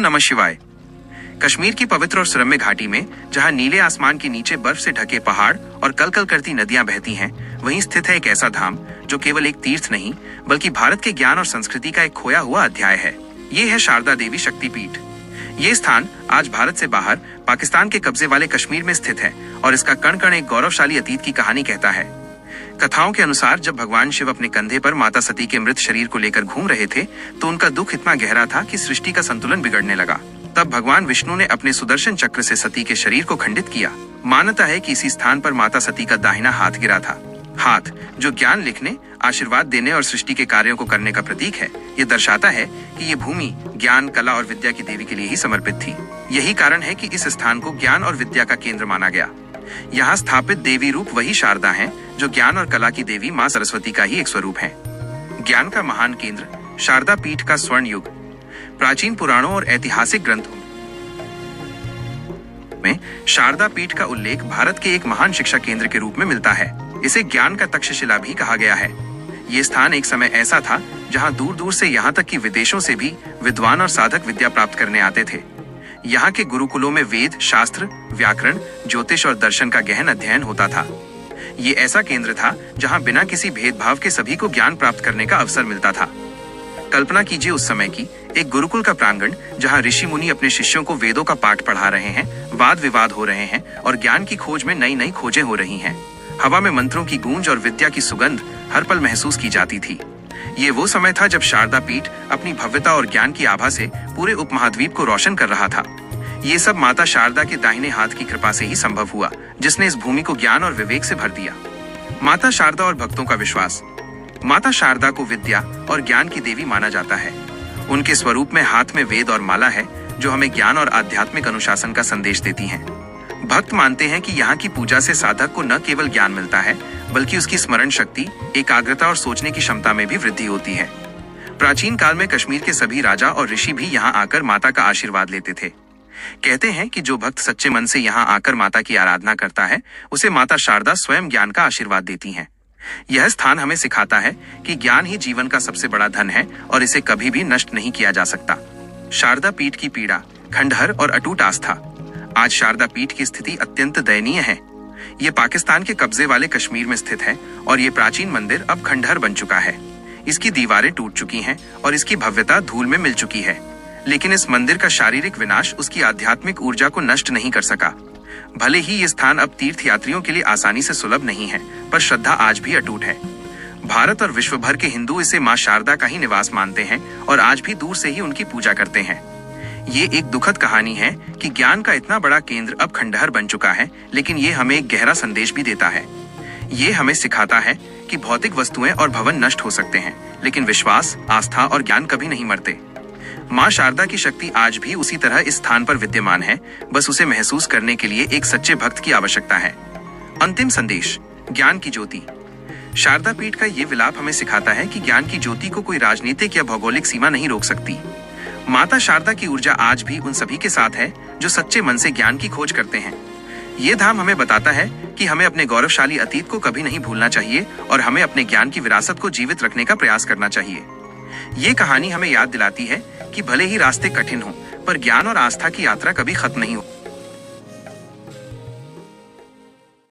नमः शिवाय। कश्मीर की पवित्र और सुरम्य घाटी में जहां नीले आसमान के नीचे बर्फ से ढके पहाड़ और कलकल करती नदियां बहती हैं, वहीं स्थित है एक ऐसा धाम जो केवल एक तीर्थ नहीं बल्कि भारत के ज्ञान और संस्कृति का एक खोया हुआ अध्याय है। ये है शारदा देवी शक्तिपीठ। ये स्थान आज भारत से बाहर पाकिस्तान के कब्जे वाले कश्मीर में स्थित है और इसका कण कण एक गौरवशाली अतीत की कहानी कहता है। कथाओं के अनुसार जब भगवान शिव अपने कंधे पर माता सती के मृत शरीर को लेकर घूम रहे थे तो उनका दुख इतना गहरा था कि सृष्टि का संतुलन बिगड़ने लगा। तब भगवान विष्णु ने अपने सुदर्शन चक्र से सती के शरीर को खंडित किया। मान्यता है कि इसी स्थान पर माता सती का दाहिना हाथ गिरा था, हाथ जो ज्ञान लिखने, आशीर्वाद देने और सृष्टि के कार्यों को करने का प्रतीक है। ये दर्शाता है कि ये भूमि ज्ञान, कला और विद्या की देवी के लिए ही समर्पित थी। यही कारण है कि इस स्थान को ज्ञान और विद्या का केंद्र माना गया। यहाँ स्थापित देवी रूप वही शारदा हैं, जो ज्ञान और कला की देवी माँ सरस्वती का ही एक स्वरूप है। ज्ञान का महान केंद्र शारदा पीठ का स्वर्ण युग। प्राचीन पुराणों और ऐतिहासिक ग्रंथों में शारदा पीठ का उल्लेख भारत के एक महान शिक्षा केंद्र के रूप में मिलता है। इसे ज्ञान का तक्षशिला भी कहा गया है। ये स्थान एक समय ऐसा था जहां दूर दूर से यहाँ तक कि विदेशों से भी विद्वान और साधक विद्या प्राप्त करने आते थे। यहाँ के गुरुकुलों में वेद, शास्त्र, व्याकरण, ज्योतिष और दर्शन का गहन अध्ययन होता था। ये ऐसा केंद्र था जहां बिना किसी भेदभाव के सभी को ज्ञान प्राप्त करने का अवसर मिलता था। कल्पना कीजिए उस समय की एक गुरुकुल का प्रांगण जहां ऋषि मुनि अपने शिष्यों को वेदों का पाठ पढ़ा रहे हैं, वाद विवाद हो रहे हैं और ज्ञान की खोज में नई नई खोजें हो रही हैं। हवा में मंत्रों की गूंज और विद्या की सुगंध हर पल महसूस की जाती थी। ये वो समय था जब शारदा पीठ अपनी भव्यता और ज्ञान की आभा से पूरे उपमहाद्वीप को रोशन कर रहा था। ये सब माता शारदा के दाहिने हाथ की कृपा से ही संभव हुआ, जिसने इस भूमि को ज्ञान और विवेक से भर दिया। माता शारदा और भक्तों का विश्वास। माता शारदा को विद्या और ज्ञान की देवी माना जाता है। उनके स्वरूप में हाथ में वेद और माला है, जो हमें ज्ञान और आध्यात्मिक अनुशासन का संदेश देती हैं। भक्त मानते हैं कि यहाँ की पूजा से साधक को न केवल ज्ञान मिलता है, बल्कि उसकी स्मरण शक्ति, एकाग्रता और सोचने की क्षमता में भी वृद्धि होती है। प्राचीन काल में कश्मीर के सभी राजा और ऋषि भी यहाँ आकर माता का आशीर्वाद लेते थे। कहते हैं कि जो भक्त सच्चे मन से यहाँ आकर माता की आराधना करता है, उसे माता शारदा स्वयं ज्ञान का आशीर्वाद देती हैं। यह स्थान हमें सिखाता है कि ज्ञान ही जीवन का सबसे बड़ा धन है और इसे कभी भी नष्ट नहीं किया जा सकता। शारदा पीठ की पीड़ा, खंडहर और अटूट आस्था। आज शारदा पीठ की स्थिति अत्यंत दयनीय है। ये पाकिस्तान के कब्जे वाले कश्मीर में स्थित है और ये प्राचीन मंदिर अब खंडहर बन चुका है। इसकी दीवारें टूट चुकी हैं और इसकी भव्यता धूल में मिल चुकी है। लेकिन इस मंदिर का शारीरिक विनाश उसकी आध्यात्मिक ऊर्जा को नष्ट नहीं कर सका। भले ही ये स्थान अब तीर्थ यात्रियों के लिए आसानी से सुलभ नहीं है, पर श्रद्धा आज भी अटूट है। भारत और विश्व भर के हिंदू इसे मां शारदा का ही निवास मानते हैं और आज भी दूर से ही उनकी पूजा करते हैं। ये एक दुखद कहानी है कि ज्ञान का इतना बड़ा केंद्र अब खंडहर बन चुका है, लेकिन ये हमें एक गहरा संदेश भी देता है। ये हमें सिखाता है कि भौतिक वस्तुएं और भवन नष्ट हो सकते हैं, लेकिन विश्वास, आस्था और ज्ञान कभी नहीं मरते। मां शारदा की शक्ति आज भी उसी तरह इस स्थान पर विद्यमान है, बस उसे महसूस करने के लिए एक सच्चे भक्त की आवश्यकता है। अंतिम संदेश, ज्ञान की ज्योति। शारदा पीठ का ये विलाप हमें सिखाता है कि ज्ञान की ज्योति को कोई राजनीतिक या भौगोलिक सीमा नहीं रोक सकती। माता शारदा की ऊर्जा आज भी उन सभी के साथ है जो सच्चे मन से ज्ञान की खोज करते हैं। ये धाम हमें बताता है कि हमें अपने गौरवशाली अतीत को कभी नहीं भूलना चाहिए और हमें अपने ज्ञान की विरासत को जीवित रखने का प्रयास करना चाहिए। ये कहानी हमें याद दिलाती है कि भले ही रास्ते कठिन हों, पर ज्ञान और आस्था की यात्रा कभी खत्म नहीं हो।